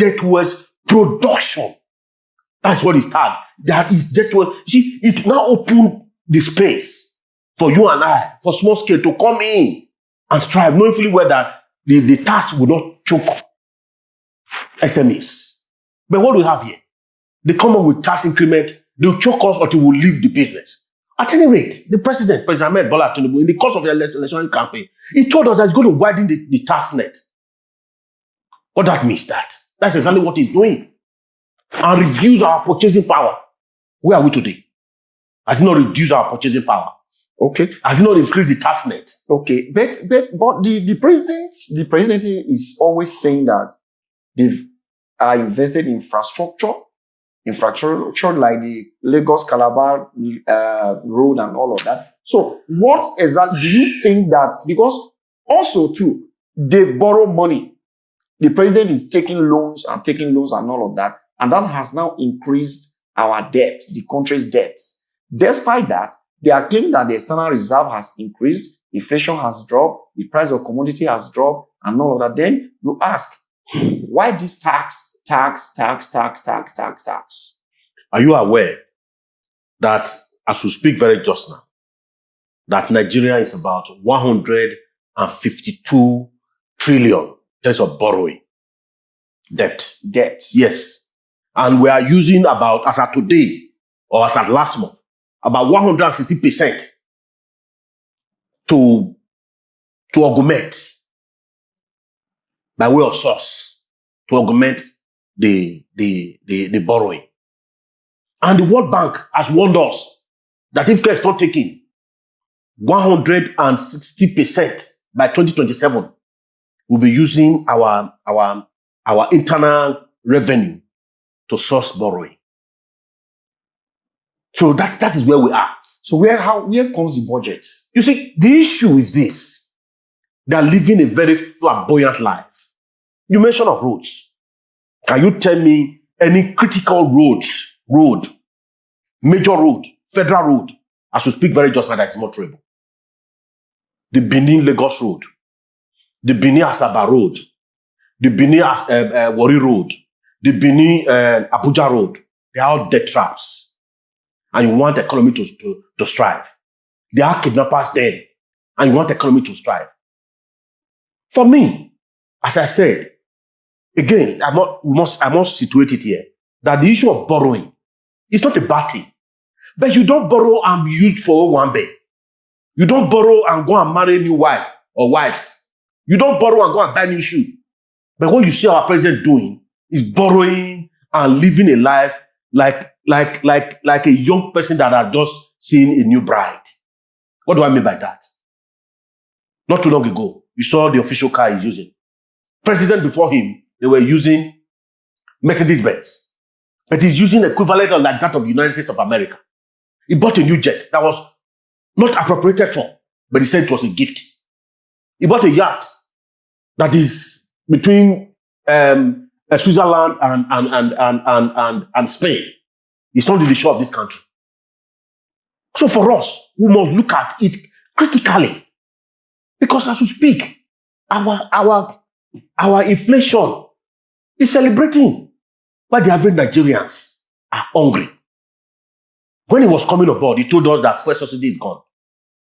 debt was production. That's what it's tagged. That is debt was. See, it now opened the space for you and I, for small scale, to come in and strive, knowing fully well that the tax will not choke SMEs. But what do we have here? They come up with tax increment, they'll choke us until we leave the business. At any rate, the President Ahmed Bola, Tinibu, in the course of the election campaign, he told us that he's going to widen the tax net. What that means that's exactly what he's doing. And reduce our purchasing power. Where are we today? Has he not reduced our purchasing power? Okay. Has he not increased the tax net? Okay. But the presidency is always saying that they've invested in infrastructure like the Lagos-Calabar road and all of that. So what exactly do you think that, because also too, they borrow money. The president is taking loans and all of that. And that has now increased our debt, the country's debt. Despite that, they are claiming that the external reserve has increased, inflation has dropped, the price of commodity has dropped, and all of that. Then you ask, why this tax? Are you aware that, as we speak very just now, that Nigeria is about 152 trillion in terms of borrowing? Debt. Yes. And we are using about, as at today, or as at last month, about 160% to augment by way of source, to augment the borrowing. And the World Bank has warned us that if care is not taken, 160% by 2027 we'll be using our internal revenue to source borrowing. So that is where we are. So where comes the budget? You see, the issue is this. They are living a very flamboyant life. You mentioned of roads. Can you tell me any critical road, major road, federal road, as we speak very just now, that is not trouble? The Benin-Lagos road, the Benin-Asaba road, the Benin-Warri road, the Benin-Abuja road, they are all debt traps. And you want the economy to strive. There are kidnappers there, and you want the economy to strive. For me, as I said, again, I must situate it here, that the issue of borrowing is not a bad thing. But you don't borrow and be used for one day. You don't borrow and go and marry a new wife or wives. You don't borrow and go and buy new shoe. But what you see our president doing is borrowing and living a life like a young person that had just seen a new bride. What do I mean by that? Not too long ago, you saw the official car he's using. President before him, they were using Mercedes-Benz. But he's using equivalent like that of the United States of America. He bought a new jet that was not appropriated for, but he said it was a gift. He bought a yacht that is between Switzerland and Spain. It's not in the shore of this country. So for us, we must look at it critically. Because as we speak, our inflation is celebrating, but the average Nigerians are hungry. When he was coming aboard, he told us that fuel subsidy is gone.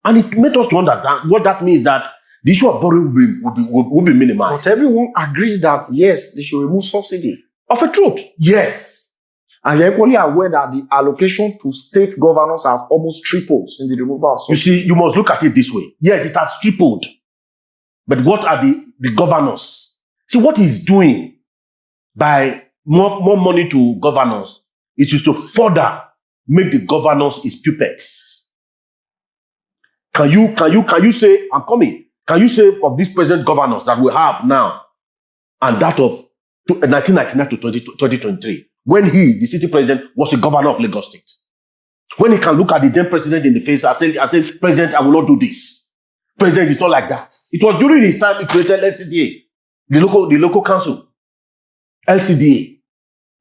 And it made us to understand what that means, that the issue of borrowing will be minimized. But everyone agrees that, yes, they should remove subsidy. Of a truth, yes. And you're equally aware that the allocation to state governors has almost tripled since the removal of subsidy. You see, you must look at it this way. Yes, it has tripled. But what are the governors? See, what he's doing by more money to governors, it is to further make the governors his puppets. Can you say, I'm coming, can you say of these present governors that we have now and that of 1999 to 2023, when he, the city president, was a governor of Lagos State, when he can look at the then president in the face and say, President, I will not do this. President is not like that. It was during his time he created LCDA, the local council, LCDA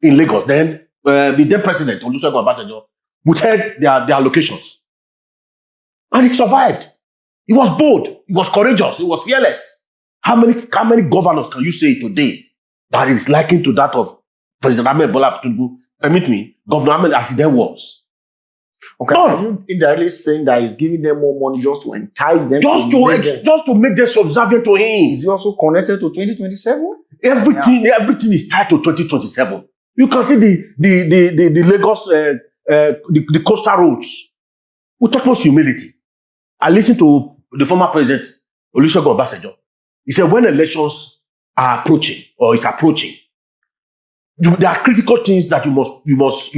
in Lagos. Then the then president, Olusegun Obasanjo, withheld their allocations. And he survived. He was bold. He was courageous. He was fearless. How many governors can you say today that is likened to that of President Ahmed Bola Tinibu, permit me, Governor Ahmed as he then was. Okay, are you indirectly saying that he's giving them more money just to entice them? Just to make them subservient to him. Is he also connected to 2027? Everything is tied to 2027. You can see the Lagos, the coastal roads with utmost humility. I listened to the former president, Olusegun Obasanjo. He said, when elections are approaching or is approaching, there are critical things that you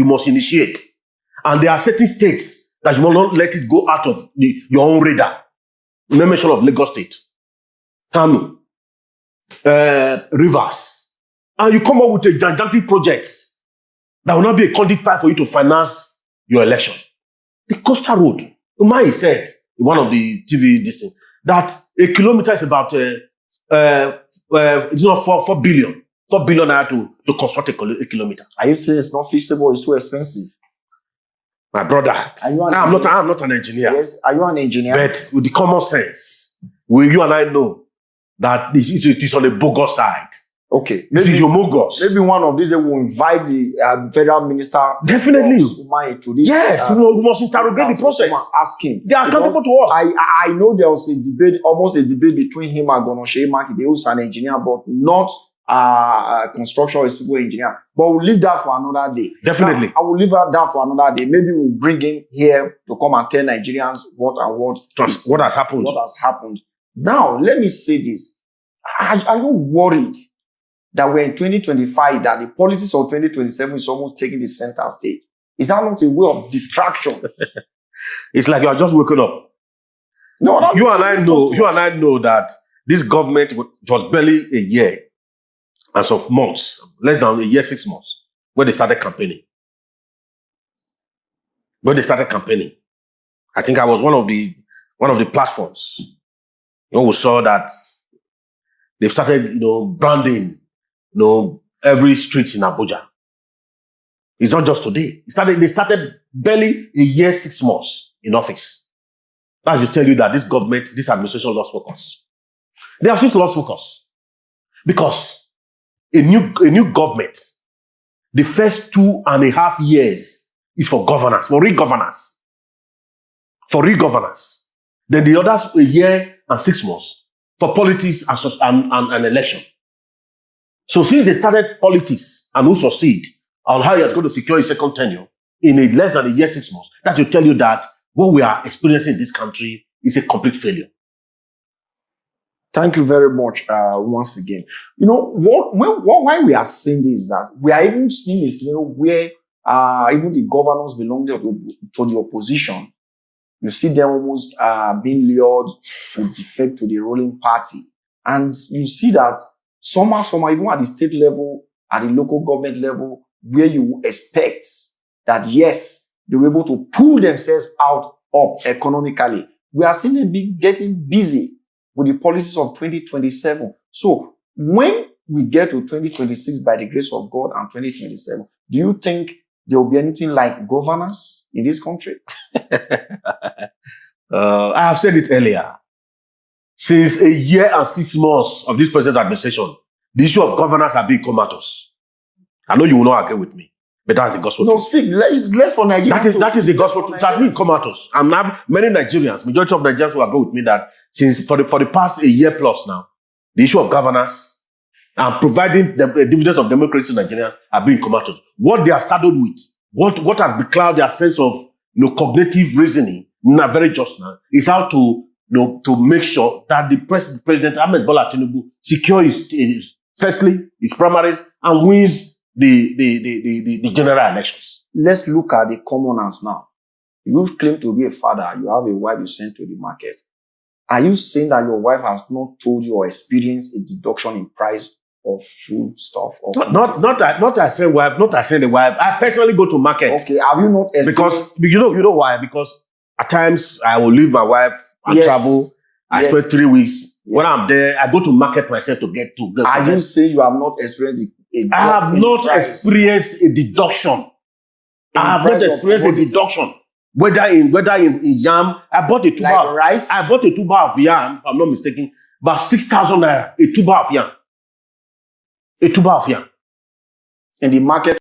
must initiate. And there are certain states that you will not let it go out of your own radar. No mention of Lagos State, Kano, Rivers. And you come up with a gigantic projects that will not be a conduit pipe for you to finance your election. The coastal road. Umai said in one of the TV things that a kilometer is about 4 billion. 4 billion naira to construct a kilometer. Are you saying it's not feasible? It's too expensive. My brother, I'm not an engineer. Yes, are you an engineer? But with the common sense, will you and I know that it is on the bogus side? Okay, maybe humongous. Maybe one of these will invite the federal minister. Definitely. To this. Yes, we must interrogate the process. Ask him. They are accountable to us. I know there was a debate, almost a debate between him and Governor Seyi Makinde, who's an engineer, but not construction or civil engineer. But we'll leave that for another day. Definitely. Now, I will leave that for another day. Maybe we'll bring him here to come and tell Nigerians what has happened. What has happened. Now, let me say this. Are you worried that we're in 2025, that the politics of 2027 is almost taking the center stage? Is that not a way of distraction? It's like you are just waking up. No, you and I know that this government was barely a year, as of months, less than a year, 6 months, when they started campaigning. I think I was one of the platforms. We saw that they've started, branding, every street in Abuja. It's not just today. They started barely a year, 6 months in office. That should tell you that this government, this administration lost focus. They have since lost focus. Because a new government, the first 2.5 years is for governance, for re-governance. Then the others, a year and 6 months for politics and election. So since they started politics and who succeed on how you're going to secure a second tenure in a less than a year, 6 months, that will tell you that what we are experiencing in this country is a complete failure. Thank you very much once again. Why we are saying this is that we are even seeing a scenario where even the governors belonging to the opposition, you see them almost being lured to defect to the ruling party. And you see that somehow, even at the state level, at the local government level, where you expect that, yes, they were able to pull themselves up economically. We are seeing them getting busy with the policies of 2027. So when we get to 2026, by the grace of God, and 2027, do you think there will be anything like governance in this country? I have said it earlier. Since a year and 6 months of this present administration, the issue of governance has been comatose. I know you will not agree with me, but that's the gospel. No, speak less for Nigeria. That is the gospel. It has been comatose. And now many Nigerians, majority of Nigerians will agree with me that since for the past a year plus now, the issue of governance and providing the dividends of democracy to Nigerians have been comatose. What they are saddled with, what has beclouded their sense of cognitive reasoning, not very just now, is how to make sure that the President Ahmed Bola Tinibu secures firstly his primaries and wins the general elections. Let's look at the commoners now. You claim to be a father. You have a wife you send to the market. Are you saying that your wife has not told you or experienced a deduction in price of food stuff? Not I say wife, not I say the wife. I personally go to market. Okay, have you not experienced? Because you know why? Because at times I will leave my wife and travel. I spend 3 weeks. Yes. When I'm there, I go to market myself to get to. Are you saying you have not experienced I have not experienced a deduction. I have not experienced a deduction. Whether in yam, I bought a tuber of rice. I bought a tuber of yam, if I'm not mistaken, about 6,000 naira, a tuber of yam. a tuber of yam. In the market